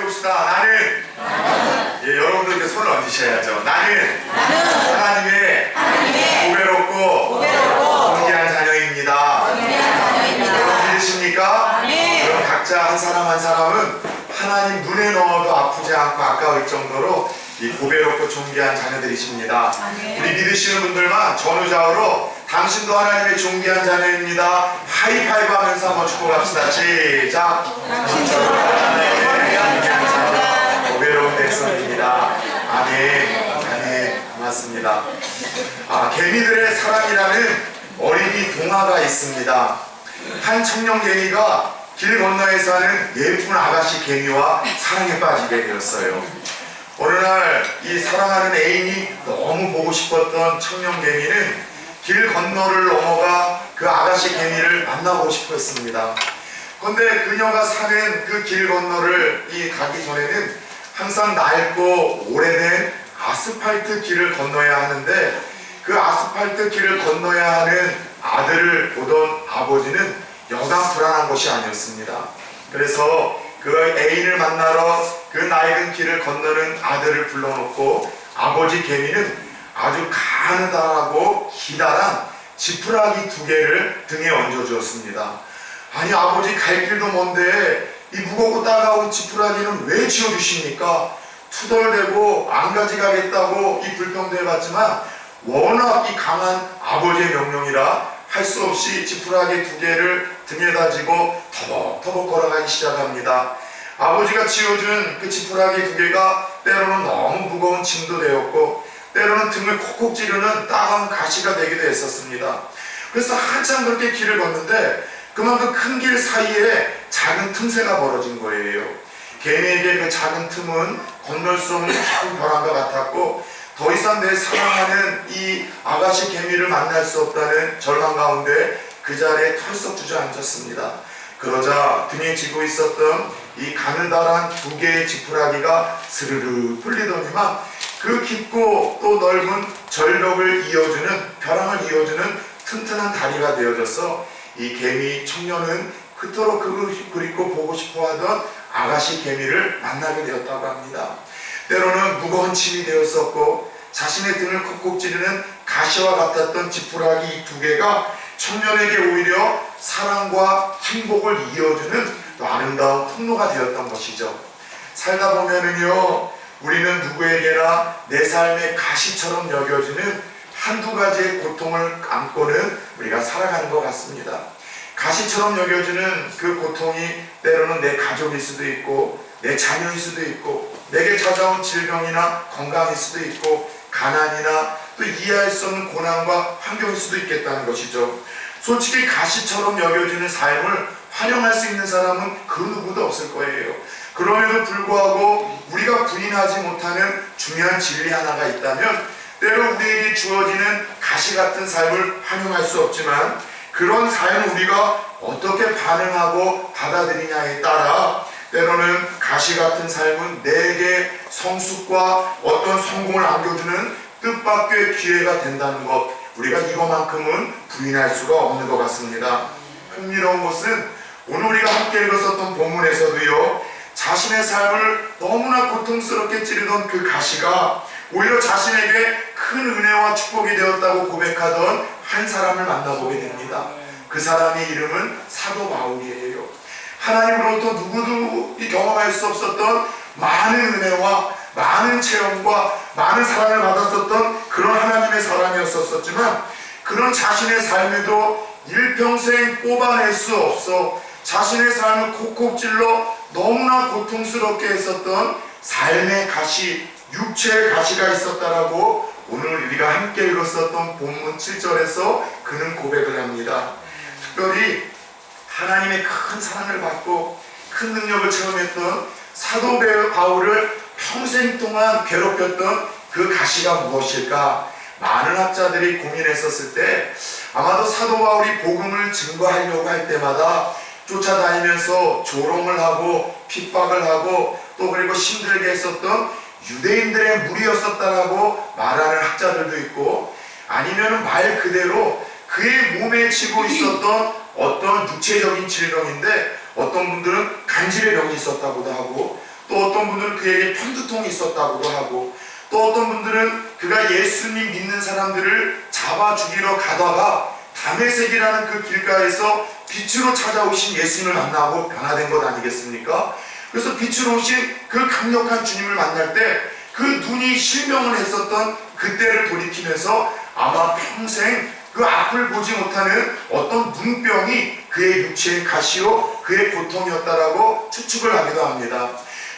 해봅시다. 나는 예, 여러분도 이렇게 손을 얹으셔야죠. 나는 하나님의 보배롭고 존귀한 자녀입니다. 여러분 믿으십니까? 그럼 각자 한 사람 한 사람은 하나님 눈에 넣어도 아프지 않고 아까울 정도로 이 보배롭고 존귀한 자녀들이십니다. 우리 믿으시는 분들만 전후좌우로 당신도 하나님의 존귀한 자녀입니다. 하이파이브 하면서 한번 축복합시다. 시작. 당신도 하나님의 보배로운 백성입니다. 아멘. 아멘. 고맙습니다. 개미들의 사랑이라는 어린이 동화가 있습니다. 한 청년 개미가 길 건너에 사는 예쁜 아가씨 개미와 사랑에 빠지게 되었어요. 어느 날 이 사랑하는 애인이 너무 보고 싶었던 청년 개미는 길 건너를 넘어가 그 아가씨 개미를 만나고 싶었습니다. 그런데 그녀가 사는 그 길 건너를 가기 전에는 항상 낡고 오래된 아스팔트 길을 건너야 하는데 그 아스팔트 길을 건너야 하는 아들을 보던 아버지는 여간 불안한 것이 아니었습니다. 그래서 그 애인을 만나러 그 낡은 길을 건너는 아들을 불러놓고 아버지 개미는 아주 가느다랗고 기다란 지푸라기 2개를 등에 얹어주었습니다. 아니 아버지 갈 길도 먼데 이 무겁고 따가운 지푸라기는 왜 지어주십니까? 투덜대고 안 가져가겠다고 이 불평도 해봤지만 워낙 이 강한 아버지의 명령이라 할 수 없이 지푸라기 2개를 등에다 지고 터벅터벅 걸어가기 시작합니다. 아버지가 지어준 그 지푸라기 2개가 때로는 너무 무거운 짐도 되었고 때로는 등을 콕콕 찌르는 따가운 가시가 되기도 했었습니다. 그래서 한참 그렇게 길을 걷는데 그만큼 큰 길 사이에 작은 틈새가 벌어진 거예요. 개미에게 그 작은 틈은 건널 수 없는 깊은 벼랑과 같았고 더 이상 내 사랑하는 이 아가씨 개미를 만날 수 없다는 절망 가운데 그 자리에 털썩 주저앉았습니다. 그러자 등에 지고 있었던 이 가느다란 2개의 지푸라기가 스르르 풀리더니만 그 깊고 또 넓은 절벽을 이어주는 벼랑을 이어주는 튼튼한 다리가 되어져서 이 개미 청년은 그토록 그립고 보고 싶어하던 아가씨 개미를 만나게 되었다고 합니다. 때로는 무거운 짐이 되었었고 자신의 등을 콕콕 찌르는 가시와 같았던 지푸라기 2개가 청년에게 오히려 사랑과 행복을 이어주는 또 아름다운 통로가 되었던 것이죠. 살다 보면은요 우리는 누구에게나 내 삶의 가시처럼 여겨지는 한두 가지의 고통을 안고는 우리가 살아가는 것 같습니다. 가시처럼 여겨지는 그 고통이 때로는 내 가족일 수도 있고 내 자녀일 수도 있고 내게 찾아온 질병이나 건강일 수도 있고 가난이나 또 이해할 수 없는 고난과 환경일 수도 있겠다는 것이죠. 솔직히 가시처럼 여겨지는 삶을 환영할 수 있는 사람은 그 누구도 없을 거예요. 그럼에도 불구하고 우리가 부인하지 못하는 중요한 진리 하나가 있다면 때로 우리에게 주어지는 가시 같은 삶을 환영할 수 없지만 그런 삶을 우리가 어떻게 반응하고 받아들이냐에 따라 때로는 가시 같은 삶은 내게 성숙과 어떤 성공을 안겨주는 뜻밖의 기회가 된다는 것, 우리가 이거만큼은 부인할 수가 없는 것 같습니다. 흥미로운 것은 오늘 우리가 함께 읽었었던 본문에서도요 자신의 삶을 너무나 고통스럽게 찌르던 그 가시가 오히려 자신에게 큰 은혜와 축복이 되었다고 고백하던 한 사람을 만나보게 됩니다. 그 사람의 이름은 사도 바울이에요. 하나님으로부터 누구도 경험할 수 없었던 많은 은혜와 많은 체험과 많은 사랑을 받았었던 그런 하나님의 사람이었었지만 그런 자신의 삶에도 일평생 뽑아낼 수 없어 자신의 삶을 콕콕 찔러 너무나 고통스럽게 했었던 삶의 가시, 육체의 가시가 있었다라고 오늘 우리가 함께 읽었었던 본문 7절에서 그는 고백을 합니다. 특별히 하나님의 큰 사랑을 받고 큰 능력을 체험했던 사도 바울을 평생 동안 괴롭혔던 그 가시가 무엇일까? 많은 학자들이 고민했었을 때 아마도 사도 바울이 복음을 증거하려고 할 때마다 쫓아다니면서 조롱을 하고 핍박을 하고 또 그리고 힘들게 했었던 유대인들의 무리였었다라고 말하는 학자들도 있고 아니면 말 그대로 그의 몸에 지고 있었던 어떤 육체적인 질병인데 어떤 분들은 간질의 병이 있었다고도 하고 또 어떤 분들은 그에게 편두통이 있었다고도 하고, 또 어떤 분들은 그가 예수님 믿는 사람들을 잡아 죽이러 가다가 다메섹이라는 그 길가에서 빛으로 찾아오신 예수님을 만나고 변화된 것 아니겠습니까? 그래서 빛으로 오신 그 강력한 주님을 만날 때 그 눈이 실명을 했었던 그때를 돌이키면서 아마 평생 그 앞을 보지 못하는 어떤 눈병이 그의 육체의 가시요 그의 고통이었다라고 추측을 하기도 합니다.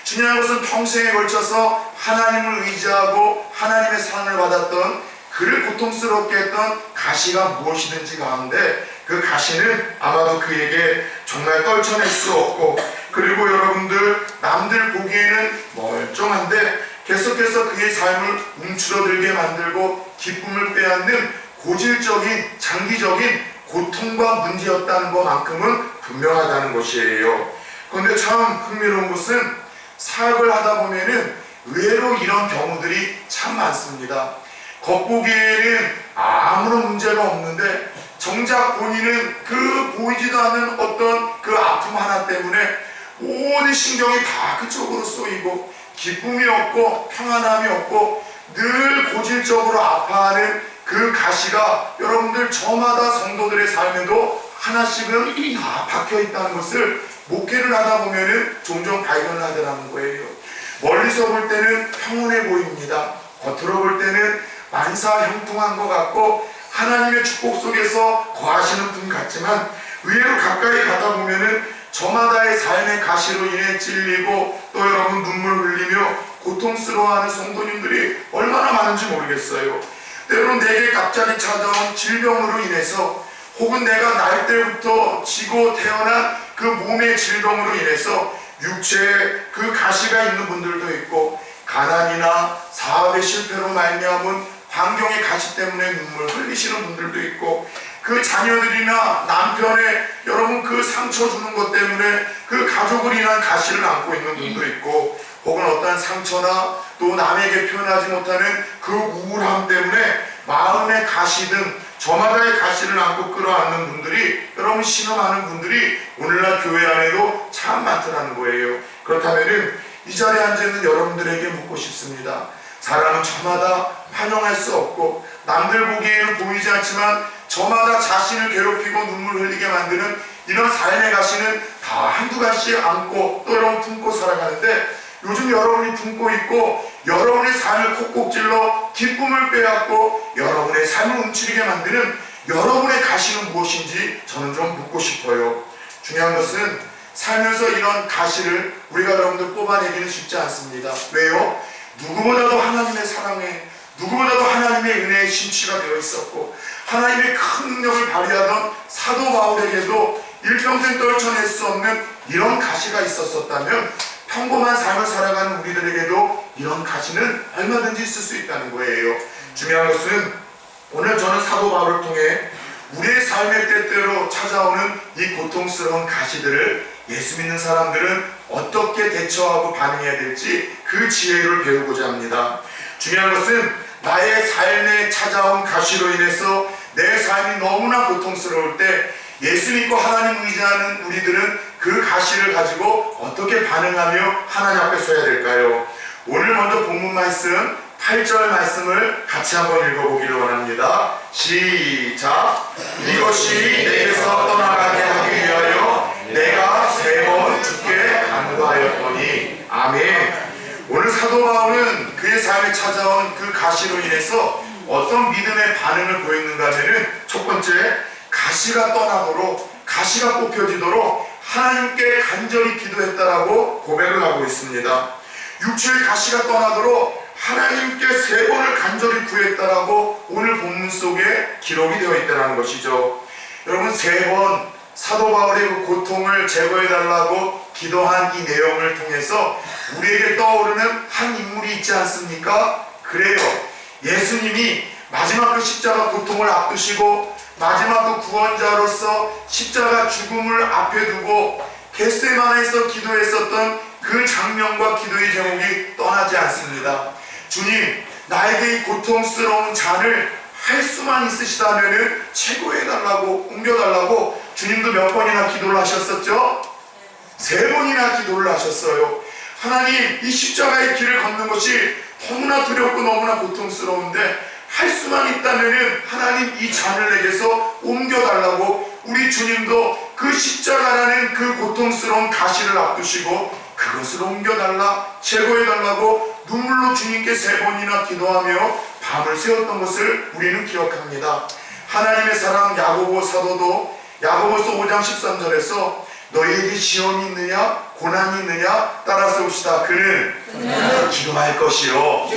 중요한 것은 평생에 걸쳐서 하나님을 의지하고 하나님의 사랑을 받았던 그를 고통스럽게 했던 가시가 무엇이든지 가운데 그 가시는 아마도 그에게 정말 떨쳐낼 수 없고, 그리고 여러분들 남들 보기에는 멀쩡한데 계속해서 그의 삶을 움츠러들게 만들고 기쁨을 빼앗는 고질적인 장기적인 고통과 문제였다는 것만큼은 분명하다는 것이에요. 그런데 참 흥미로운 것은 사역을 하다 보면은 의외로 이런 경우들이 참 많습니다. 겉보기에는 아무런 문제가 없는데 정작 본인은 그 보이지도 않는 어떤 그 아픔 하나 때문에 모든 신경이 다 그쪽으로 쏘이고 기쁨이 없고 평안함이 없고 늘 고질적으로 아파하는 그 가시가 여러분들 저마다 성도들의 삶에도 하나씩은 다 박혀 있다는 것을 목회를 하다 보면은 종종 발견을 하더라는 거예요. 멀리서 볼 때는 평온해 보입니다. 겉으로 볼 때는 만사 형통한 것 같고 하나님의 축복 속에서 거하시는 분 같지만 의외로 가까이 가다 보면은 저마다의 삶의 가시로 인해 찔리고 또 여러분 눈물 흘리며 고통스러워하는 성도님들이 얼마나 많은지 모르겠어요. 때로는 내게 갑자기 찾아온 질병으로 인해서 혹은 내가 날 때부터 지고 태어난 그 몸의 질병으로 인해서 육체에 그 가시가 있는 분들도 있고, 가난이나 사업의 실패로 말미암은 환경의 가시 때문에 눈물 흘리시는 분들도 있고, 그 자녀들이나 남편의 여러분 그 상처 주는 것 때문에 그 가족을 인한 가시를 안고 있는 분도 있고, 혹은 어떠한 상처나 또 남에게 표현하지 못하는 그 우울함 때문에 마음의 가시든 저마다의 가시를 안고 끌어안는 분들이, 여러분 신음하는 분들이 오늘날 교회 안에도 참 많더라는 거예요. 그렇다면 이 자리에 앉아있는 여러분들에게 묻고 싶습니다. 사람은 저마다 환영할 수 없고 남들 보기에는 보이지 않지만 저마다 자신을 괴롭히고 눈물 흘리게 만드는 이런 삶의 가시는 다 한두 가지씩 안고 또 여러분 품고 살아가는데, 요즘 여러분이 품고 있고 여러분의 삶을 콕콕질러 기쁨을 빼앗고 여러분의 삶을 움츠리게 만드는 여러분의 가시는 무엇인지 저는 좀 묻고 싶어요. 중요한 것은 살면서 이런 가시를 우리가 여러분들 뽑아내기는 쉽지 않습니다. 왜요? 누구보다도 하나님의 사랑에, 누구보다도 하나님의 은혜에 심취가 되어 있었고 하나님의 큰 능력을 발휘하던 사도 바울에게도 일평생 떨쳐낼 수 없는 이런 가시가 있었다면 평범한 삶을 살아가는 우리들에게도 이런 가시는 얼마든지 있을 수 있다는 거예요. 중요한 것은 오늘 저는 사도 바울을 통해 우리의 삶의 때때로 찾아오는 이 고통스러운 가시들을 예수 믿는 사람들은 어떻게 대처하고 반응해야 될지 그 지혜를 배우고자 합니다. 중요한 것은 나의 삶에 찾아온 가시로 인해서 내 삶이 너무나 고통스러울 때 예수 믿고 하나님 의지하는 우리들은 그 가시를 가지고 어떻게 반응하며 하나님 앞에 서야 될까요? 오늘 먼저 본문 말씀 8절 말씀을 같이 한번 읽어보기를 원합니다. 시작. 이것이 내게서 떠나가게 하기 위하여 내가 3번 주께 간구하였더니. 아멘. 오늘 사도 바울은 그의 삶에 찾아온 그 가시로 인해서 어떤 믿음의 반응을 보였는가 하면은, 첫 번째, 가시가 떠나도록, 가시가 뽑혀지도록 하나님께 간절히 기도했다라고 고백을 하고 있습니다. 육체의 가시가 떠나도록 하나님께 3번을 간절히 구했다라고 오늘 본문 속에 기록이 되어 있다는 것이죠. 여러분, 3번 사도 바울의 그 고통을 제거해달라고 기도한 이 내용을 통해서 우리에게 떠오르는 한 인물이 있지 않습니까? 그래요. 예수님이 마지막 그 십자가 고통을 앞두시고 마지막 그 구원자로서 십자가 죽음을 앞에 두고 겟세마네에서 기도했었던 그 장면과 기도의 제목이 떠나지 않습니다. 주님, 나에게 이 고통스러운 잔을 할 수만 있으시다면 최고해달라고, 옮겨달라고 주님도 몇 번이나 기도를 하셨었죠? 3번이나 기도를 하셨어요. 하나님, 이 십자가의 길을 걷는 것이 너무나 두렵고 너무나 고통스러운데 할 수만 있다면은 하나님 이 잔을 내게서 옮겨달라고 우리 주님도 그 십자가라는 그 고통스러운 가시를 앞두시고 그것을 옮겨달라, 제거해달라고 눈물로 주님께 3번이나 기도하며 밤을 새웠던 것을 우리는 기억합니다. 하나님의 사랑 야고보 사도도 야고보서 5장 13절에서 너희에게 시험이 있느냐 고난이 있느냐 따라서 봅시다. 그는 기도할 것이요.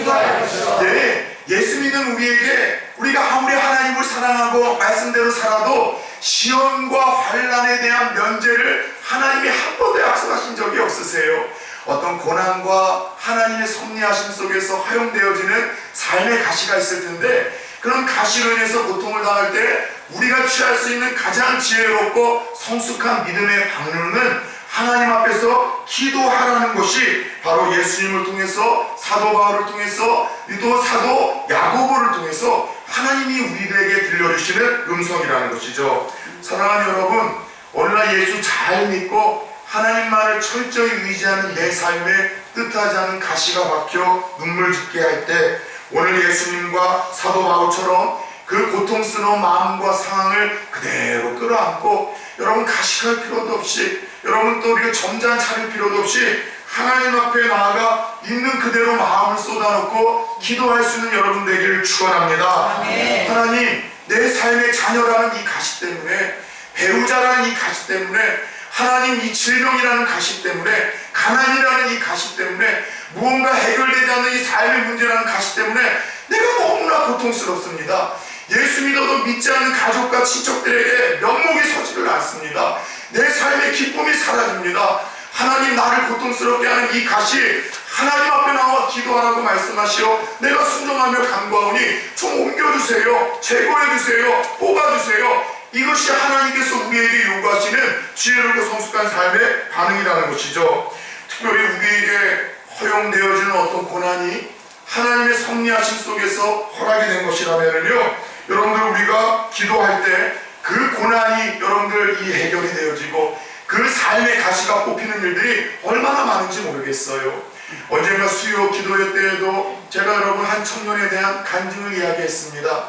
네, 예수 믿는 우리에게 우리가 아무리 하나님을 사랑하고 말씀대로 살아도 시험과 환난에 대한 면제를 하나님이 한 번도 약속하신 적이 없으세요. 어떤 고난과 하나님의 섭리하심 속에서 허용되어지는 삶의 가시가 있을 텐데 그런 가시로 인해서 고통을 당할 때 우리가 취할 수 있는 가장 지혜롭고 성숙한 믿음의 방법은 하나님 앞에서 기도하라는 것이 바로 예수님을 통해서 사도 바울을 통해서 또 사도 야고보를 통해서 하나님이 우리들에게 들려주시는 음성이라는 것이죠. 사랑하는 여러분, 오늘날 예수 잘 믿고 하나님만을 철저히 의지하는 내 삶에 뜻하지 않은 가시가 박혀 눈물 짓게 할 때 오늘 예수님과 사도 바울처럼 그 고통스러운 마음과 상황을 그대로 끌어안고 여러분 가식할 필요도 없이 여러분 또 우리가 점잖 차릴 필요도 없이 하나님 앞에 나아가 있는 그대로 마음을 쏟아놓고 기도할 수 있는 여러분 되기를 축원합니다. 하나님, 내 삶의 자녀라는 이 가시 때문에 배우자라는 이 가시 때문에 하나님 이 질병이라는 가시 때문에 가난이라는 이 가시 때문에 무언가 해결되지 않는 이 삶의 문제라는 가시 때문에 내가 너무나 고통스럽습니다. 예수 믿어도 믿지 않는 가족과 친척들에게 면목이 서지를 않습니다. 내 삶의 기쁨이 사라집니다. 하나님, 나를 고통스럽게 하는 이 가시 하나님 앞에 나와 기도하라고 말씀하시오. 내가 순종하며 간구하오니 좀 옮겨주세요. 제거해주세요. 뽑아주세요. 이것이 하나님께서 우리에게 요구하시는 지혜롭고 성숙한 삶의 반응이라는 것이죠. 특별히 우리에게 허용되어지는 어떤 고난이 하나님의 섭리하심 속에서 허락이 된 것이라면요, 여러분들 우리가 기도할 때 그 고난이 여러분들 이 해결이 되어지고 그 삶의 가시가 뽑히는 일들이 얼마나 많은지 모르겠어요. 언젠가 수요 기도회 때에도 제가 여러분 한 청년에 대한 간증을 이야기했습니다.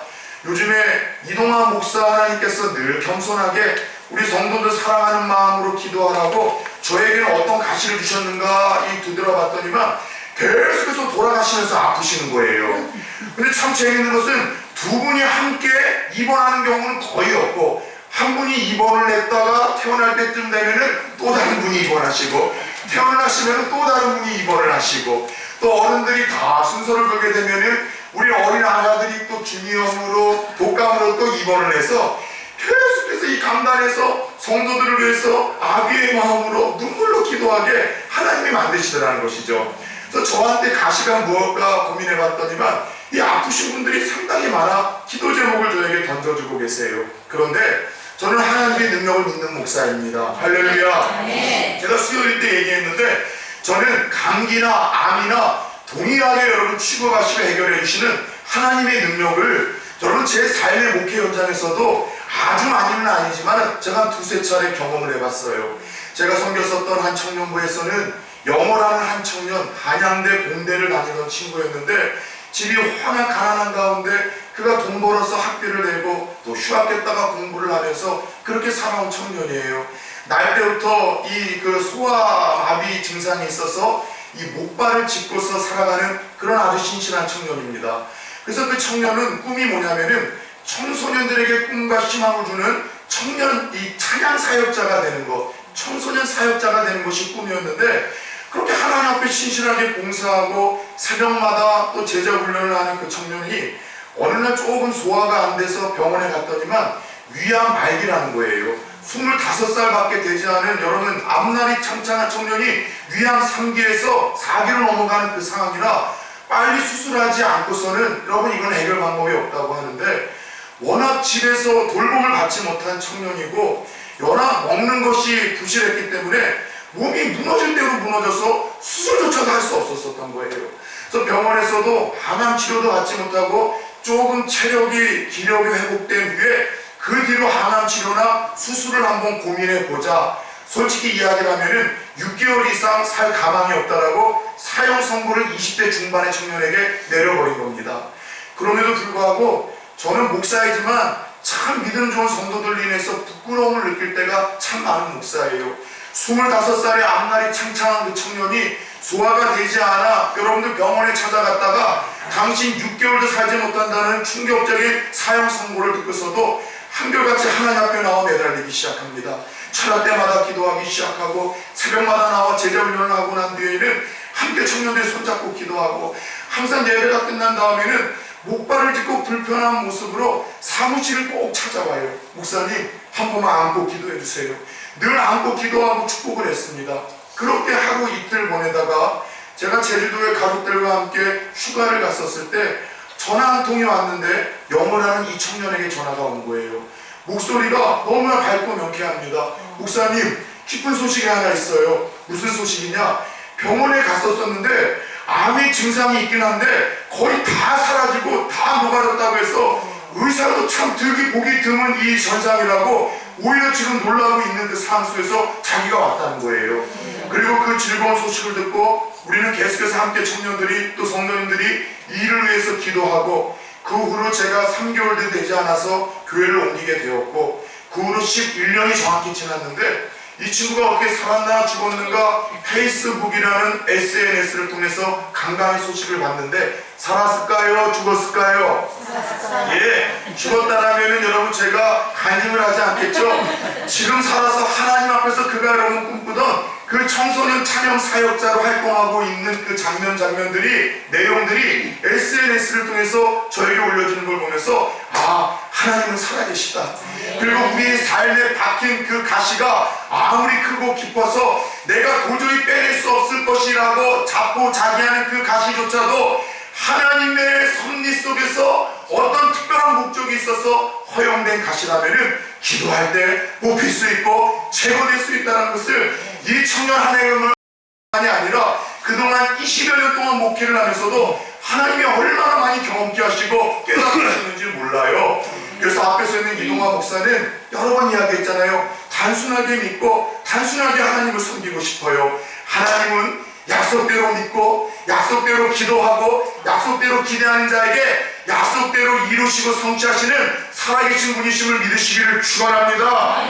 요즘에 이동하 목사 하나님께서 늘 겸손하게 우리 성도들 사랑하는 마음으로 기도하라고 저에게는 어떤 가시를 주셨는가 되돌아봤더니만 계속해서 돌아가시면서 아프시는 거예요. 근데 참 재밌는 것은 두 분이 함께 입원하는 경우는 거의 없고 한 분이 입원을 했다가 태어날 때쯤 되면은 또 다른 분이 입원하시고 태어나시면은 또 다른 분이 입원을 하시고 또 어른들이 다 순서를 걸게 되면은 우리 어린 아가들이 또 중이염으로 독감으로 또 입원을 해서 계속해서 이 강단에서 성도들을 위해서 아비의 마음으로 눈물로 기도하게 하나님이 만드시더라는 것이죠. 그래서 저한테 가시가 무엇일까 고민해 봤더니만 이 아프신 분들이 상당히 많아 기도 제목을 저에게 던져주고 계세요. 그런데 저는 하나님의 능력을 믿는 목사입니다. 할렐루야. 제가 수요일 때 얘기했는데 저는 감기나 암이나 동일하게 여러분 치료하시고 해결해 주시는 하나님의 능력을 여러분 제 삶의 목회 현장에서도 아주 많이는 아니지만 제가 두세 차례 경험을 해봤어요. 제가 섬겼었던 한 청년부에서는 영어라는 한 청년, 한양대 공대를 다니던 친구였는데 집이 워낙 가난한 가운데 그가 돈 벌어서 학비를 내고 또 휴학했다가 공부를 하면서 그렇게 살아온 청년이에요. 날 때부터 이 그 소아마비 증상이 있어서 이 목발을 짚고서 살아가는 그런 아주 신실한 청년입니다. 그래서 그 청년은 꿈이 뭐냐면은 청소년들에게 꿈과 희망을 주는 청년 이 찬양 사역자가 되는 것, 청소년 사역자가 되는 것이 꿈이었는데 그렇게 하나님 앞에 신실하게 봉사하고 새벽마다 또 제자 훈련을 하는 그 청년이 어느 날 조금 소화가 안 돼서 병원에 갔더니만 위암 말기라는 거예요. 25살밖에 되지 않은 여러분 앞날이 창창한 청년이 위암 3기에서 4기로 넘어가는 그 상황이라 빨리 수술하지 않고서는 여러분 이건 해결 방법이 없다고 하는데 워낙 집에서 돌봄을 받지 못한 청년이고 워낙 먹는 것이 부실했기 때문에 몸이 무너질 대로 무너져서 수술조차도 할 수 없었던 거예요. 그래서 병원에서도 항암 치료도 받지 못하고 조금 체력이 기력이 회복된 후에 그 뒤로 항암 치료나 수술을 한번 고민해 보자 솔직히 이야기를 하면은 6개월 이상 살 가망이 없다라고 사형 선고를 20대 중반의 청년에게 내려버린 겁니다. 그럼에도 불구하고 저는 목사이지만 참 믿음 좋은 성도들 인해서 부끄러움을 느낄 때가 참 많은 목사예요. 25살의 앞날이 창창한 그 청년이 소화가 되지 않아 여러분들 병원에 찾아갔다가 당신 6개월도 살지 못한다는 충격적인 사형 선고를 듣고서도 한결같이 하나님 앞에 나와 매달리기 시작합니다. 철학 때마다 기도하기 시작하고 새벽마다 나와 제자훈련을 하고 난 뒤에는 함께 청년들이 손잡고 기도하고 항상 예배가 끝난 다음에는 목발을 짚고 불편한 모습으로 사무실을 꼭 찾아와요. 목사님 한 번만 안고 기도해 주세요. 늘 안고 기도하고 축복을 했습니다. 그렇게 하고 이틀 보내다가 제가 제주도에 가족들과 함께 휴가를 갔었을 때 전화 한 통이 왔는데 영어라는 이 청년에게 전화가 온 거예요. 목소리가 너무나 밝고 명쾌합니다. 목사님 기쁜 소식이 하나 있어요. 무슨 소식이냐? 병원에 갔었었는데 암의 증상이 있긴 한데 거의 다 사라지고 다 녹아졌다고 해서 의사도 참 보기 드문 이 현상이라고 오히려 지금 놀라고 있는 그 상수에서 자기가 왔다는 거예요. 그리고 그 즐거운 소식을 듣고 우리는 계속해서 함께 청년들이 또 성도님들이 이를 위해서 기도하고 그 후로 제가 3개월도 되지 않아서 교회를 옮기게 되었고 그 후로 11년이 정확히 지났는데 이 친구가 어떻게 살았나 죽었는가 페이스북이라는 SNS를 통해서 간간히 소식을 봤는데 살았을까요? 죽었을까요? 예, 죽었다라면 여러분 제가 간증을 하지 않겠죠? 지금 살아서 하나님 앞에서 그가 여러분 꿈꾸던 그 청소년 찬양 사역자로 활동하고 있는 그 장면들이 내용들이 SNS를 통해서 저에게 올려주는 걸 보면서 아 하나님은 살아계시다. 그리고 우리의 삶에 박힌 그 가시가 아무리 크고 깊어서 내가 도저히 빼낼 수 없을 것이라고 자포자기하는 그 가시조차도 하나님의 섭리 속에서 어떤 특별한 목적이 있어서 허용된 가시라면은 기도할 때 뽑힐 수 있고 제거될 수 있다는 것을 이 청년 한 해만이 아니라 그동안 20여 년 동안 목회를 하면서도 하나님이 얼마나 많이 경험케 하시고 깨닫게 하시는지 몰라요. 그래서 앞에서 있는 이동화 목사는 여러 번 이야기했잖아요. 단순하게 믿고 단순하게 하나님을 섬기고 싶어요. 하나님은 약속대로 믿고 약속대로 기도하고 약속대로 기대하는 자에게 약속대로 이루시고 성취하시는 살아계신 분이심을 믿으시기를 축원합니다.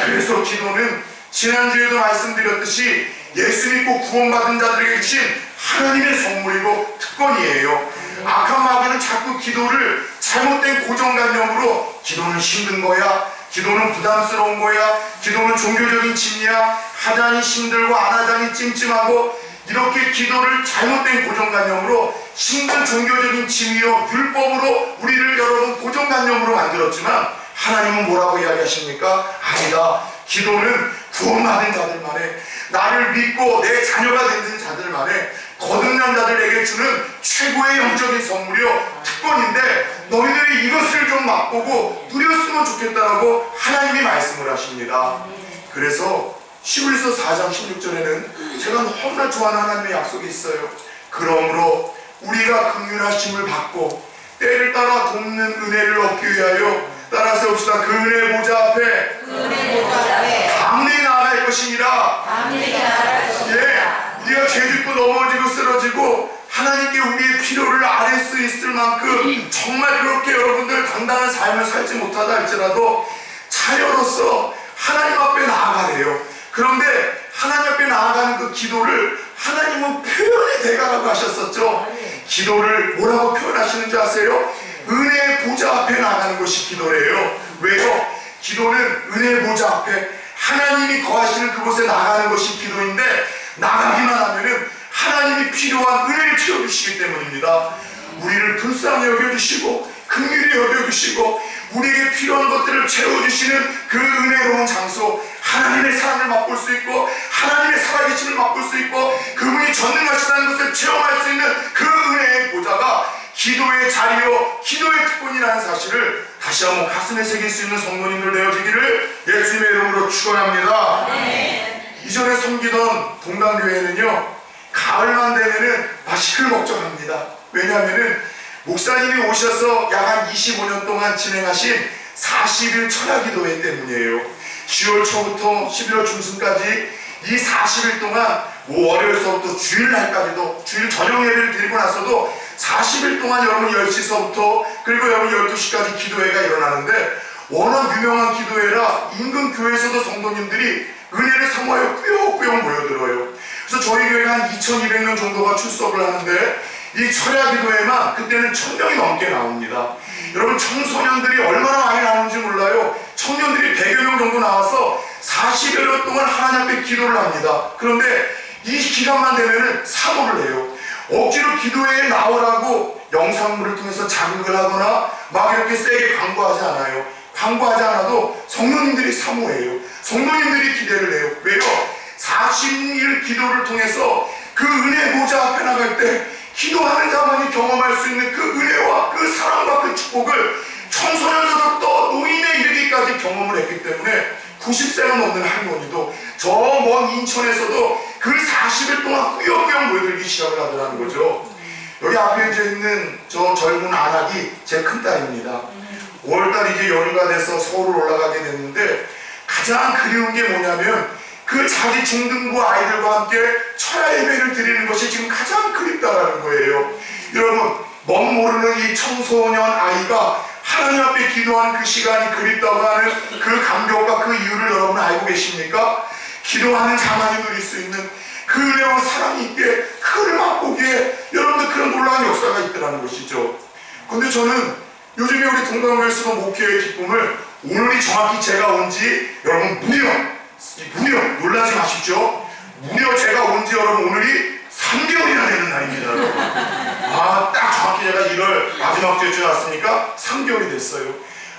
그래서 기도는 지난주에도 말씀드렸듯이 예수 믿고 구원받은 자들에게 주신 하나님의 선물이고 특권이에요. 악한 마귀는 자꾸 기도를 잘못된 고정관념으로 기도는 힘든 거야, 기도는 부담스러운 거야, 기도는 종교적인 짐이야, 하자니 힘들고 안 하자니 찜찜하고 이렇게 기도를 잘못된 고정관념으로 힘든 종교적인 짐이요 율법으로 우리를 여러분 고정관념으로 만들었지만 하나님은 뭐라고 이야기하십니까? 아니다. 기도는 구원받은 자들만에 나를 믿고 내 자녀가 된 자들만에 거듭난 자들에게 주는 최고의 영적인 선물이요 특권인데 너희들이 이것을 좀 맛보고 누렸으면 좋겠다라고 하나님이 말씀을 하십니다. 그래서 히브리서 4장 16절에는 제가 너무나 좋아하는 하나님의 약속이 있어요. 그러므로 우리가 긍휼하심을 받고 때를 따라 돕는 은혜를 얻기 위하여 따라서 봅시다. 그 은혜 보좌 앞에 담대히 나아갈 것이니라. 예, 우리가 죄짓고 넘어지고 쓰러지고 하나님께 우리의 필요를 아뢰 수 있을 만큼 정말 그렇게 여러분들 당당한 삶을 살지 못하다 할지라도 자녀로서 하나님 앞에 나아가래요. 그런데 하나님 앞에 나아가는 그 기도를 하나님은 표현의 대가라고 하셨었죠. 기도를 뭐라고 표현하시는지 아세요? 은혜의 보좌 앞에 나가는 것이 기도래요. 왜요? 기도는 은혜의 보좌 앞에 하나님이 거하시는 그곳에 나가는 것이 기도인데 나가기만 하면은 하나님이 필요한 은혜를 채워주시기 때문입니다. 우리를 불쌍히 여겨주시고 긍휼히 여겨주시고 우리에게 필요한 것들을 채워주시는 그 은혜로운 장소, 하나님의 사랑을 맛볼 수 있고 하나님의 살아계심을 맛볼 수 있고 그분이 전능하시다는 것을 체험할 수 있는 그 은혜의 보좌가 기도의 자리요 기도의 특권이라는 사실을 다시 한번 가슴에 새길 수 있는 성도님들 되어지기를 예수님의 이름으로 축원합니다. 이전에 섬기던 동방교회는요 가을만 되면은 마시크를 걱정합니다. 왜냐하면은 목사님이 오셔서 약 한 25년 동안 진행하신 40일 철야기도회 때문이에요. 10월 초부터 11월 중순까지 이 40일 동안 뭐 월요일서부터 주일날까지도 주일 저녁 예배를 드리고 나서도 40일 동안 여러분 10시서부터 그리고 여러분 12시까지 기도회가 일어나는데 워낙 유명한 기도회라 인근 교회에서도 성도님들이 은혜를 사모하여 꾸역꾸역 모여들어요. 그래서 저희 교회가 한 2200명 정도가 출석을 하는데 이 철야 기도회만 그때는 1000명이 넘게 나옵니다. 여러분 청소년들이 얼마나 많이 나오는지 몰라요. 청년들이 100여 명 정도 나와서 40여일 동안 하나님 앞에 기도를 합니다. 그런데 이 기간만 되면은 사모를 해요. 억지로 기도회에 나오라고 영상물을 통해서 자극을 하거나 막 이렇게 세게 광고하지 않아요. 광고하지 않아도 성도님들이 사모해요. 성도님들이 기대를 해요. 왜요? 40일 기도를 통해서 그 은혜 보좌 앞에 나갈 때 기도하는 자만이 경험할 수 있는 그 은혜와 그 사랑과 그 축복을 청소년에서부터 노인에 이르기까지 경험을 했기 때문에 90세가 넘는 할머니도 저 먼 인천에서도 그 40일 동안 꾸역꾸역 모여들기 시작을 하더라는 거죠. 여기 앞에 있는 저 젊은 아낙이 제 큰딸입니다. 5월달 이제 연휴가 돼서 서울을 올라가게 됐는데 가장 그리운 게 뭐냐면 그 자기 중등부 아이들과 함께 철야 예배를 드리는 것이 지금 가장 그립다라는 거예요. 여러분 멋 모르는 이 청소년 아이가 하나님 앞에 기도하는 그 시간이 그립다고 하는 그 감격과 그 이유를 여러분 알고 계십니까? 기도하는 자만이 누릴 수 있는 그 은혜와 사랑이 있기에 그를 맛보기에 여러분들 그런 놀라운 역사가 있더라는 것이죠. 근데 저는 요즘에 우리 동방교회에서 목회의 기쁨을 오늘이 정확히 제가 온지 여러분 무려 놀라지 마십시오. 무려 제가 온지 여러분 오늘이 3개월이나 되는 날입니다. 여러분. 딱 정확히 제가 1월 마지막 주에 왔으니까 3개월이 됐어요.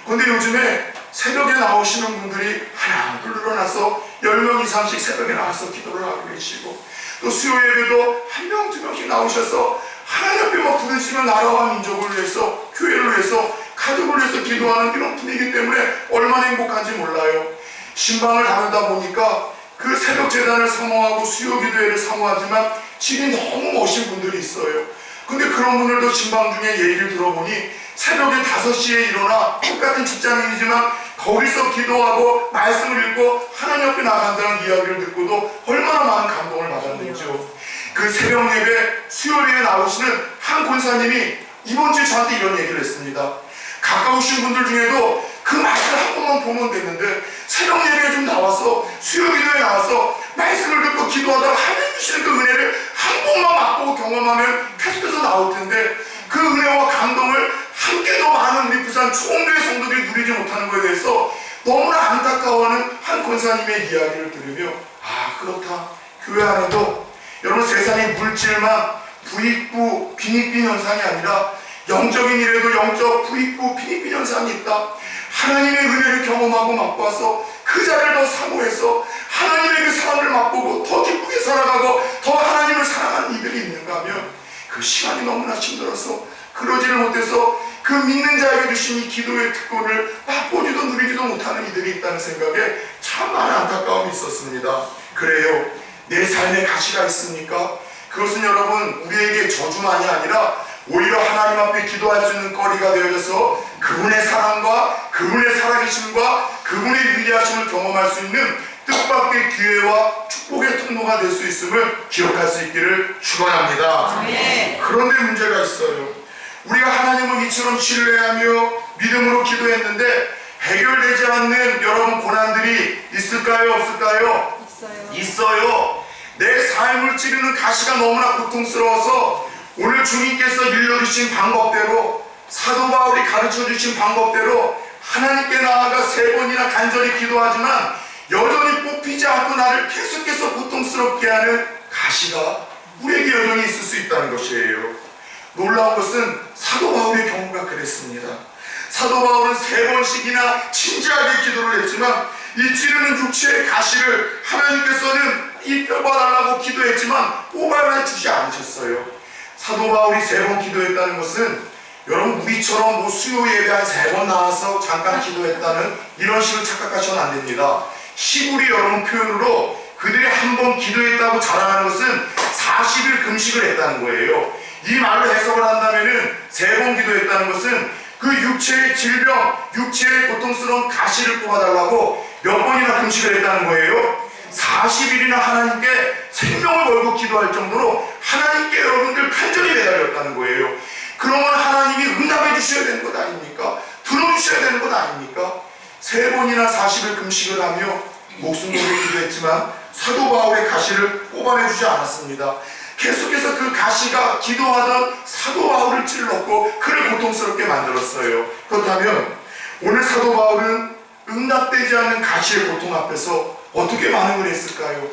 근데 요즘에 새벽에 나오시는 분들이 하나 둘 일어나서 10명 이상씩 새벽에 나와서 기도를 하고 계시고 또 수요 예배도 1명 2명씩 나오셔서 하나님 앞에 막 부르시면 나라와 민족을 위해서 교회를 위해서 가족을 위해서 기도하는 이런 분위기 때문에 얼마나 행복한지 몰라요. 신방을 다니다 보니까 그 새벽 제단을 사모하고 수요 기도회를 사모하지만 집이 너무 멋진 분들이 있어요. 근데 그런 분들도 신방 중에 얘기를 들어보니 새벽에 5시에 일어나 똑같은 직장인이지만 거기서 기도하고 말씀을 읽고 하나님 앞에 나간다는 이야기를 듣고도 얼마나 많은 감동을 받았는지요. 그 새벽 예배 수요일에 나오시는 한 권사님이 이번 주에 저한테 이런 얘기를 했습니다. 가까우신 분들 중에도 그 말씀을 한 번만 보면 되는데 새벽 예배에 좀 나와서 수요 기도에 나와서 말씀을 듣고 기도하다가 하나님 주시는 그 은혜를 한 번만 맛보고 경험하면 계속해서 나올 텐데 그 은혜와 감동을 함께 더 많은 우리 부산 총교회 성도들이 누리지 못하는 것에 대해서 너무나 안타까워하는 한 권사님의 이야기를 들으며 그렇다. 교회 안에도 여러분 세상의 물질만 부익부 빈익빈 현상이 아니라 영적인 일에도 영적 부익부 빈익빈 현상이 있다. 하나님의 은혜를 경험하고 맛보아서 그 자리를 더 사모해서 하나님의 그 사랑을 맛보고 더 기쁘게 살아가고 더 하나님을 사랑하는 이들이 있는가 하면 그 시간이 너무나 힘들어서 그러지를 못해서 그 믿는 자에게 주신 이 기도의 특권을 맛보지도 누리지도 못하는 이들이 있다는 생각에 참 많은 안타까움이 있었습니다. 그래요. 내 삶에 가치가 있습니까? 그것은 여러분 우리에게 저주만이 아니라 오히려 하나님 앞에 기도할 수 있는 거리가 되어져서 그분의 사랑과 그분의 살아계심과 그분의 위대하심을 경험할 수 있는 뜻밖의 기회와 축복의 통로가 될 수 있음을 기억할 수 있기를 축원합니다. 그런데 문제가 있어요. 우리가 하나님을 이처럼 신뢰하며 믿음으로 기도했는데 해결되지 않는 여러분 고난들이 있을까요? 없을까요? 있어요. 내 삶을 찌르는 가시가 너무나 고통스러워서 오늘 주님께서 일러주신 방법대로 사도 바울이 가르쳐주신 방법대로 하나님께 나아가 3번이나 간절히 기도하지만 여전히 뽑히지 않고 나를 계속해서 고통스럽게 하는 가시가 우리에게 여전히 있을 수 있다는 것이에요. 놀라운 것은 사도 바울의 경우가 그랬습니다. 사도 바울은 3번씩이나 진지하게 기도를 했지만 이 찌르는 육체의 가시를 하나님께서는 뽑아달라고 기도했지만 뽑아주지 않으셨어요. 사도 바울이 3번 기도했다는 것은 여러분 우리처럼 수요 예배 한 3번 나와서 잠깐 기도했다는 이런 식으로 착각하시면 안 됩니다. 시골이 여러분 표현으로 그들이 한 번 기도했다고 자랑하는 것은 40일 금식을 했다는 거예요. 이 말로 해석을 한다면은 3번 기도했다는 것은 그 육체의 질병, 육체의 고통스러운 가시를 뽑아달라고 몇 번이나 금식을 했다는 거예요? 40일이나 하나님께 생명을 걸고 기도할 정도로 하나님께 여러분들 간절히 매달렸다는 거예요. 그러면 하나님이 응답해 주셔야 되는 것 아닙니까? 들어주셔야 되는 것 아닙니까? 3번이나 40일 금식을 하며 목숨 걸고 기도했지만 사도 바울의 가시를 뽑아내주지 않았습니다. 계속해서 그 가시가 기도하던 사도 바울을 찔렀고 그를 고통스럽게 만들었어요. 그렇다면 오늘 사도 바울은 응답되지 않는 가시의 고통 앞에서 어떻게 반응을 했을까요?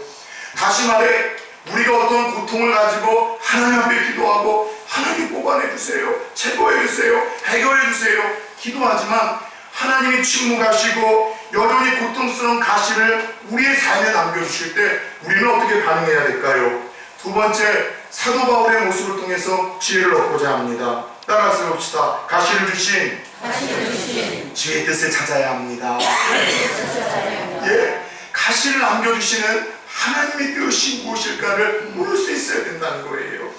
다시 말해 우리가 어떤 고통을 가지고 하나님 앞에 기도하고 하나님 뽑아내주세요, 제거해주세요, 해결해주세요 기도하지만 하나님이 침묵하시고 여전히 고통스러운 가시를 우리의 삶에 남겨주실 때 우리는 어떻게 반응해야 될까요? 두 번째, 사도 바울의 모습을 통해서 지혜를 얻고자 합니다. 따라서 봅시다. 가시를 주신 주의 뜻을 찾아야 합니다. 예, 가시를 남겨주시는 하나님의 뜻이 무엇일까를 물을 수 있어야 된다는 거예요.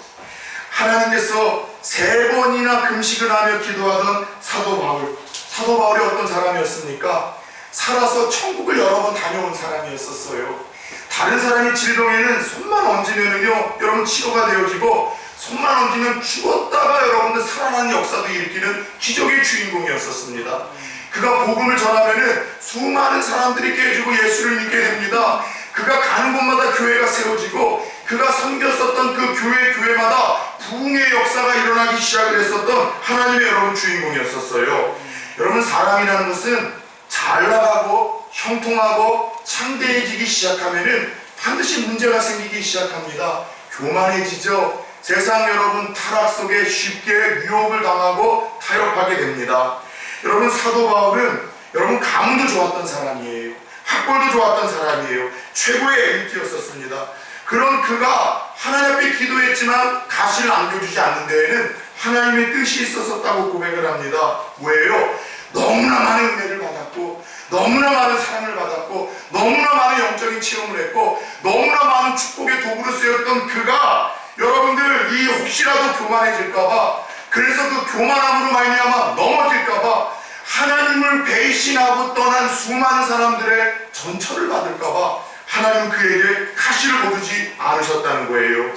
하나님께서 3번이나 금식을 하며 기도하던 사도 바울이 어떤 사람이었습니까? 살아서 천국을 여러 번 다녀온 사람이었었어요. 다른 사람이 질병에는 손만 얹으면요 여러분 치료가 되어지고 손만 얹으면 죽었다가 여러분들 살아나는 역사도 일으키는 기적의 주인공이었었습니다. 그가 복음을 전하면은 수많은 사람들이 깨지고 예수를 믿게 됩니다. 그가 가는 곳마다 교회가 세워지고 그가 섬겼었던 그 교회마다 부흥의 역사가 일어나기 시작을 했었던 하나님의 여러분 주인공이었었어요. 여러분 사람이라는 것은 잘 나가고 형통하고 창대해지기 시작하면은 반드시 문제가 생기기 시작합니다. 교만해지죠. 세상 여러분 타락 속에 쉽게 유혹을 당하고 타협하게 됩니다. 여러분 사도 바울은 여러분 가문도 좋았던 사람이에요. 학벌도 좋았던 사람이에요. 최고의 엘리트였었습니다. 그런 그가 하나님 앞에 기도했지만 가시를 남겨주지 않는 데에는 하나님의 뜻이 있었다고 고백을 합니다. 왜요? 너무나 많은 은혜를 받았고 너무나 많은 사랑을 받았고 너무나 많은 영적인 체험을 했고 너무나 많은 축복의 도구로 쓰였던 그가 여러분들 이 혹시라도 교만해질까봐 그래서 그 교만함으로 말미암아 넘어질까봐 하나님을 배신하고 떠난 수많은 사람들의 전처를 받을까봐 하나님은 그에게 가시를 거두지 않으셨다는 거예요.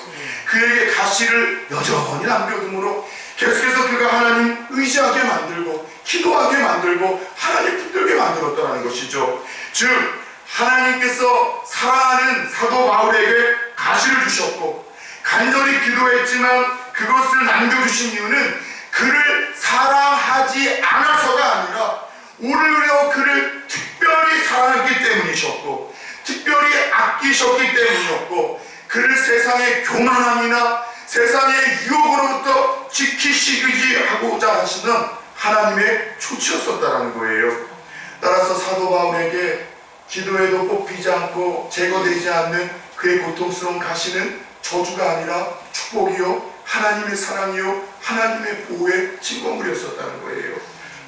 그에게 가시를 여전히 남겨둠으로 계속해서 그가 하나님 의지하게 만들고 기도하게 만들고 하나님 붙들게 만들었다는 것이죠. 즉 하나님께서 사랑하는 사도 바울에게 가시를 주셨고 간절히 기도했지만 그것을 남겨주신 이유는 그를 사랑하지 않아서가 아니라 오히려 그를 특별히 사랑했기 때문이셨고 특별히 아끼셨기 때문이었고 그를 세상의 교만함이나 세상의 유혹으로부터 지키시기 하고자 하시는 하나님의 초치였었다는 거예요. 따라서 사도 바울에게 기도에도 뽑히지 않고 제거되지 않는 그의 고통스러운 가시는 저주가 아니라 축복이요 하나님의 사랑이요 하나님의 보호의 증거물이었었다는 거예요.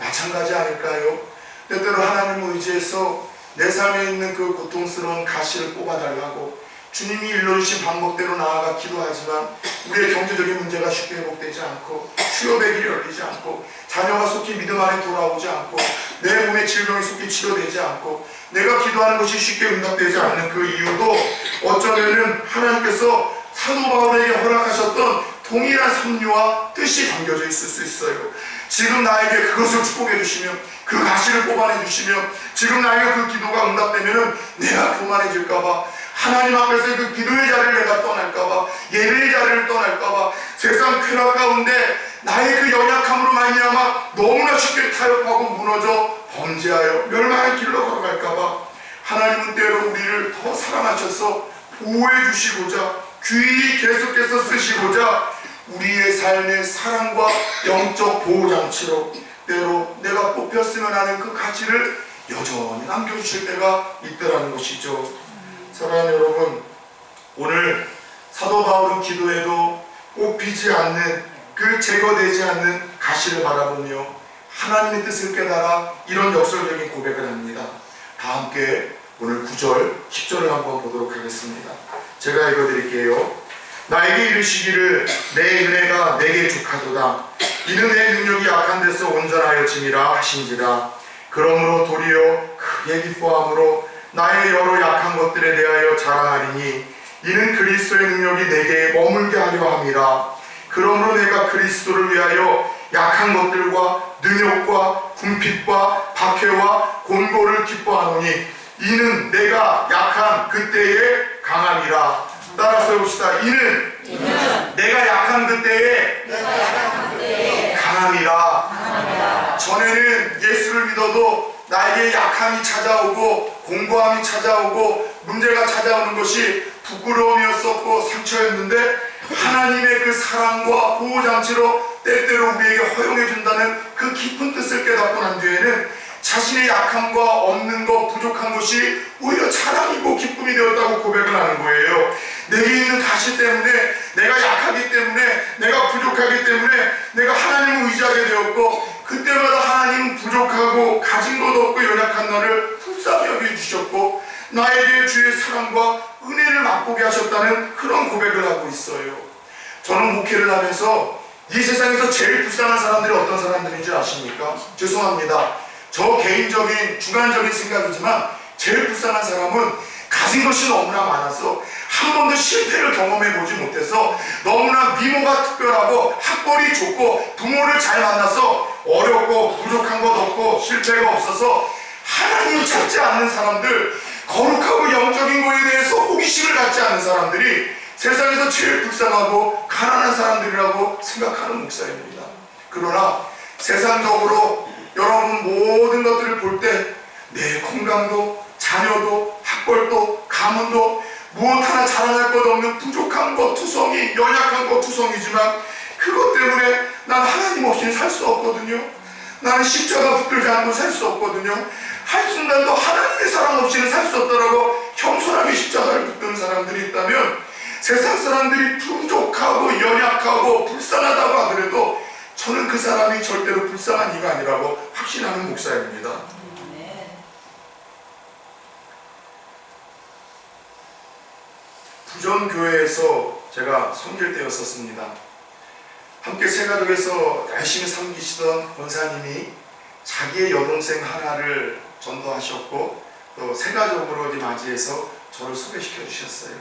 마찬가지 아닐까요? 때때로 하나님을 의지해서 내 삶에 있는 그 고통스러운 가시를 뽑아달라고 주님이 일러주신 방법대로 나아가 기도하지만 우리의 경제적인 문제가 쉽게 회복되지 않고 취업의 길이 열리지 않고 자녀가 속히 믿음 안에 돌아오지 않고 내 몸의 질병이 속히 치료되지 않고 내가 기도하는 것이 쉽게 응답되지 않는 그 이유도 어쩌면은 하나님께서 사도 바울에게 허락하셨던 동일한 섭리와 뜻이 담겨져 있을 수 있어요. 지금 나에게 그것을 축복해 주시면 그 가시를 뽑아내 주시면 지금 나에게 그 기도가 응답되면은 내가 교만해질까봐 하나님 앞에서 그 기도의 자리를 내가 떠날까봐 예배의 자리를 떠날까봐 세상 쾌락 가운데 나의 그 연약함으로 말미암아 너무나 쉽게 타협하고 무너져 범죄하여 멸망의 길로 걸어갈까봐 하나님은 때로 우리를 더 사랑하셔서 보호해 주시고자 귀히 계속해서 쓰시고자 우리의 삶의 사랑과 영적 보호장치로 때로 내가 뽑혔으면 하는 그 가치를 여전히 남겨주실 때가 있더라는 것이죠. 사랑하는 여러분, 오늘 사도 바울은 기도에도 뽑히지 않는 그 제거되지 않는 가시를 바라보며 하나님의 뜻을 깨달아 이런 역설적인 고백을 합니다. 다 함께 오늘 9절, 10절을 한번 보도록 하겠습니다. 제가 읽어드릴게요. 나에게 이르시기를 내 은혜가 내게 족하도다. 이는 내 능력이 약한 데서 온전하여짐이라 하신지라. 그러므로 도리어 크게 기뻐함으로 나의 여러 약한 것들에 대하여 자랑하리니 이는 그리스도의 능력이 내게 머물게 하려 함이라. 그러므로 내가 그리스도를 위하여 약한 것들과 능욕과 궁핍과 박해와 곤고를 기뻐하노니 이는 내가 약한 그때에 강함이라. 따라서 해봅시다. 이는 내가 약한 그때에 강함이라. 전에는 예수를 믿어도 나에게 약함이 찾아오고 공고함이 찾아오고 문제가 찾아오는 것이 부끄러움이었었고 상처였는데 하나님의 그 사랑과 보호장치로 때때로 우리에게 허용해 준다는 그 깊은 뜻을 깨닫고 난 뒤에는 자신의 약함과 없는 것, 부족한 것이 오히려 자랑이고 기쁨이 되었다고 고백을 하는 거예요. 내게 있는 가시 때문에, 내가 약하기 때문에, 내가 부족하기 때문에 내가 하나님을 의지하게 되었고, 그때마다 하나님은 부족하고 가진 것 없고 연약한 나를 불쌍히 여겨주셨고 나에게 주의 사랑과 은혜를 맛보게 하셨다는 그런 고백을 하고 있어요. 저는 목회를 하면서 이 세상에서 제일 불쌍한 사람들이 어떤 사람들인지 아십니까? 죄송합니다. 저 개인적인 주관적인 생각이지만 제일 불쌍한 사람은 가진 것이 너무나 많아서 한 번도 실패를 경험해 보지 못해서 너무나 미모가 특별하고 학벌이 좋고 부모를 잘 만나서 어렵고 부족한 것 없고 실패가 없어서 하나님 찾지 않는 사람들, 거룩하고 영적인 거에 대해서 호기심을 갖지 않는 사람들이 세상에서 제일 불쌍하고 가난한 사람들이라고 생각하는 목사입니다. 그러나 세상적으로 여러분 모든 것들을 볼 때 내 건강도 자녀도 학벌도 가문도 무엇 하나 자랑할 것 없는 부족한 것 투성이, 연약한 것 투성이지만 그것 때문에 난 하나님 없이는 살 수 없거든요. 나는 십자가 붙들지 않고 살 수 없거든요. 한순간도 하나님의 사랑 없이는 살 수 없더라고 겸손하게 십자가를 붙드는 사람들이 있다면 세상 사람들이 부족하고 연약하고 불쌍하다고 하더라도 저는 그 사람이 절대로 불쌍한 이가 아니라고 확신하는 목사입니다. 부전교회에서 제가 섬길 때였었습니다. 함께 새가족에서 열심히 섬기시던 권사님이 자기의 여동생 하나를 전도하셨고 또 새가족으로 맞이해서 저를 소개시켜 주셨어요.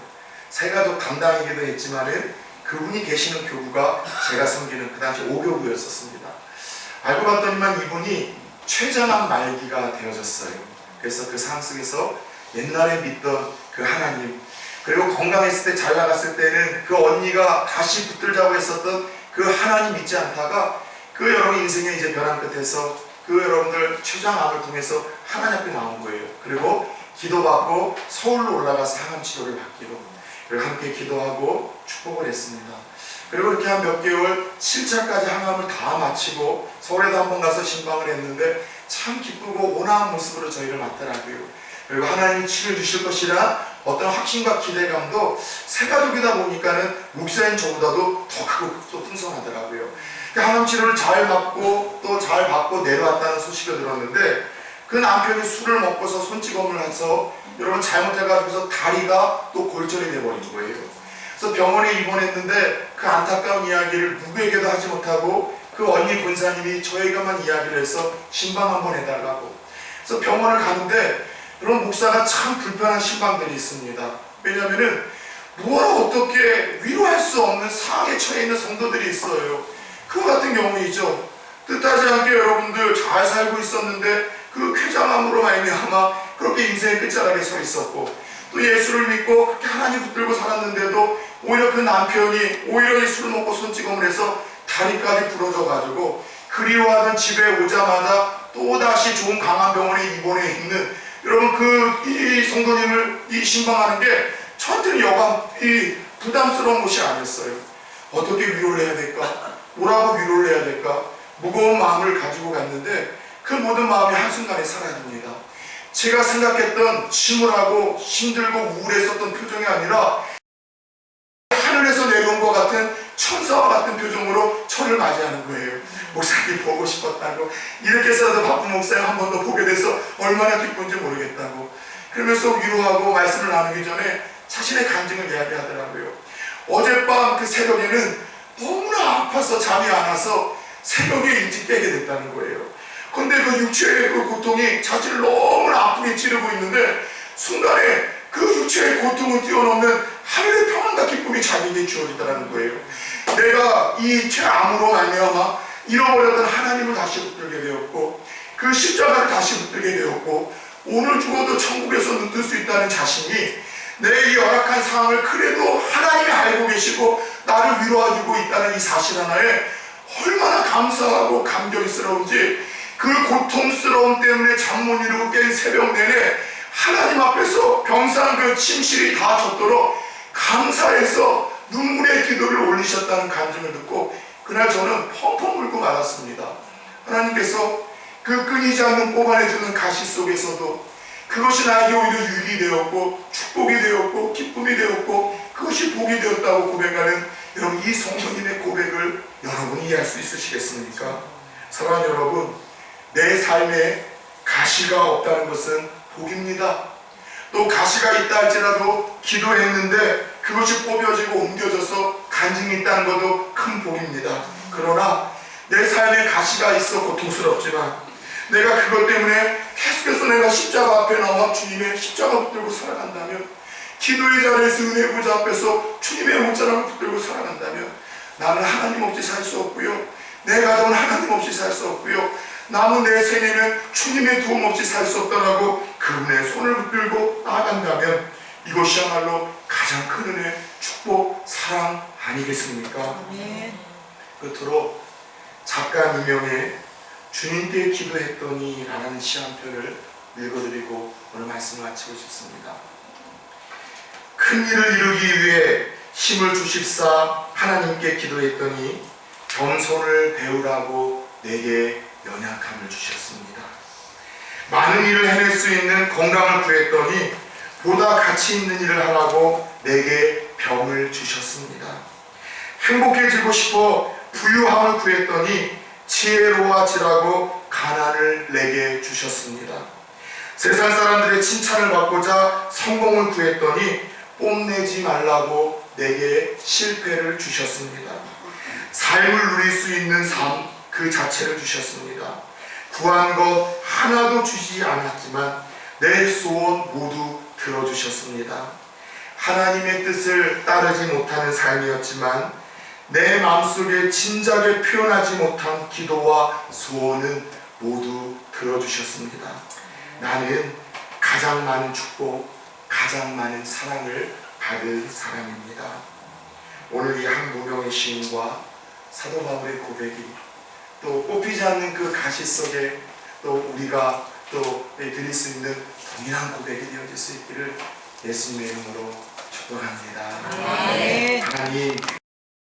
새가족 담당이기도 했지만은 그분이 계시는 교구가 제가 섬기는 그 당시 5교구였었습니다. 알고 봤더니만 이분이 췌장암 말기가 되어졌어요. 그래서 그 상황 속에서 옛날에 믿던 그 하나님, 그리고 건강했을 때 잘 나갔을 때는 그 언니가 다시 붙들자고 했었던 그 하나님 믿지 않다가 그 여러분 인생의 이제 벼랑 끝에서 그 여러분들 췌장암을 통해서 하나님 앞에 나온 거예요. 그리고 기도받고 서울로 올라가서 항암 치료를 받기로, 그리고 함께 기도하고 축복을 했습니다. 그리고 이렇게 한 몇 개월 7차까지 항암을 다 마치고 서울에도 한번 가서 신방을 했는데 참 기쁘고 온화한 모습으로 저희를 맞더라고요. 그리고 하나님이 치료해 주실 것이라 어떤 확신과 기대감도 새가족이다 보니까는 목사인 저보다도 더 크고 또 풍성하더라고요. 항암 치료를 잘 받고 또 잘 받고 내려왔다는 소식을 들었는데 그 남편이 술을 먹고서 손찌검을 해서 여러분 잘못해가지고서 다리가 또 골절이 돼버린 거예요. 그래서 병원에 입원했는데 그 안타까운 이야기를 누구에게도 하지 못하고 그 언니 권사님이 저에게만 이야기를 해서 신방 한번 해달라고. 그래서 병원을 가는데 그런 목사가 참 불편한 신방들이 있습니다. 왜냐하면은 무엇 어떻게 위로할 수 없는 상황에 처해 있는 성도들이 있어요. 그와 같은 경우이죠. 뜻하지 않게 여러분들 잘 살고 있었는데 그 쾌장함으로 말미암아 그렇게 인생의 끝자락에 서 있었고 또 예수를 믿고 그렇게 하나님 붙들고 살았는데도 오히려 그 남편이 오히려 술을 먹고 손찌검을 해서 다리까지 부러져 가지고 그리워하던 집에 오자마자 또다시 좋은 강한 병원에 입원해 있는 여러분 이 성도님을 이 신방하는 게 저한테는 여간 이 부담스러운 것이 아니었어요. 어떻게 위로를 해야 될까? 뭐라고 위로를 해야 될까? 무거운 마음을 가지고 갔는데 그 모든 마음이 한순간에 사라집니다. 제가 생각했던 침울하고 힘들고 우울했었던 표정이 아니라 하늘에서 내려온 것 같은 천사와 같은 표정으로 저를 맞이하는 거예요. 목사님 보고 싶었다고, 이렇게 해서라도 바쁜 목사님 한 번 더 보게 돼서 얼마나 기쁜지 모르겠다고. 그러면서 위로하고 말씀을 나누기 전에 자신의 간증을 이야기하더라고요. 어젯밤 그 새벽에는 너무나 아파서 잠이 안 와서 새벽에 일찍 깨게 됐다는 거예요. 근데 그 육체의 그 고통이 자신을 너무나 아프게 찌르고 있는데 순간에 그 육체의 고통을 뛰어넘는 하늘의 평안과 기쁨이 자기에게 주어지더라는 거예요. 내가 이 죄악으로 말미암아 잃어버렸던 하나님을 다시 붙들게 되었고 그 십자가를 다시 붙들게 되었고 오늘 죽어도 천국에서 눈 뜰 수 있다는 자신이 내 이 열악한 상황을 그래도 하나님이 알고 계시고 나를 위로해주고 있다는 이 사실 하나에 얼마나 감사하고 감격스러운지 그 고통스러움 때문에 잠 못 이루고 깬 새벽 내내 하나님 앞에서 병상 그 침실이 다 젖도록 감사해서 눈물의 기도를 올리셨다는 간증을 듣고 그날 저는 펑펑 울고 말았습니다. 하나님께서 그 끊이지 않는 뽑아내주는 가시 속에서도 그것이 나에게 오히려 유익이 되었고 축복이 되었고 기쁨이 되었고 그것이 복이 되었다고 고백하는 여러분 이 성도님의 고백을 여러분이 이해할 수 있으시겠습니까? 사랑하는 여러분, 내 삶에 가시가 없다는 것은 복입니다. 또 가시가 있다 할지라도 기도했는데 그것이 뽑혀지고 옮겨져서 간증이 있다는 것도 큰 복입니다. 그러나 내 삶에 가시가 있어 고통스럽지만 내가 그것 때문에 계속해서 내가 십자가 앞에 나와 주님의 십자가 붙들고 살아간다면 기도의 자리에서 은혜 보좌 앞에서 주님의 옷자락을 붙들고 살아간다면 나는 하나님 없이 살 수 없고요, 내 가정은 하나님 없이 살 수 없고요, 남은 내 생애는 주님의 도움 없이 살 수 없다라고 그분의 손을 붙들고 나아간다면 이것이야말로 가장 큰 은혜, 축복, 사랑 아니겠습니까? 끝으로 작가 이명의 주님께 기도했더니 라는 시 한 편을 읽어드리고 오늘 말씀을 마치고 싶습니다. 큰 일을 이루기 위해 힘을 주십사 하나님께 기도했더니 겸손을 배우라고 내게 연약함을 주셨습니다. 많은 일을 해낼 수 있는 건강을 구했더니 보다 가치 있는 일을 하라고 내게 병을 주셨습니다. 행복해지고 싶어 부유함을 구했더니 지혜로워지라고 가난을 내게 주셨습니다. 세상 사람들의 칭찬을 받고자 성공을 구했더니 뽐내지 말라고 내게 실패를 주셨습니다. 삶을 누릴 수 있는 삶 그 자체를 주셨습니다. 구한 것 하나도 주지 않았지만 내 소원 모두 들어주셨습니다. 하나님의 뜻을 따르지 못하는 삶이었지만 내 마음속에 진작에 표현하지 못한 기도와 소원은 모두 들어주셨습니다. 나는 가장 많은 축복, 가장 많은 사랑을 받은 사람입니다. 오늘 이 한무명의 시인과 사도 바울의 고백이 또 뽑히지 않는 그 가시 속에 또 우리가 또 드릴 수 있는 동일한 고백이 되어질 수 있기를 예수님의 이름으로 축복합니다. 하나님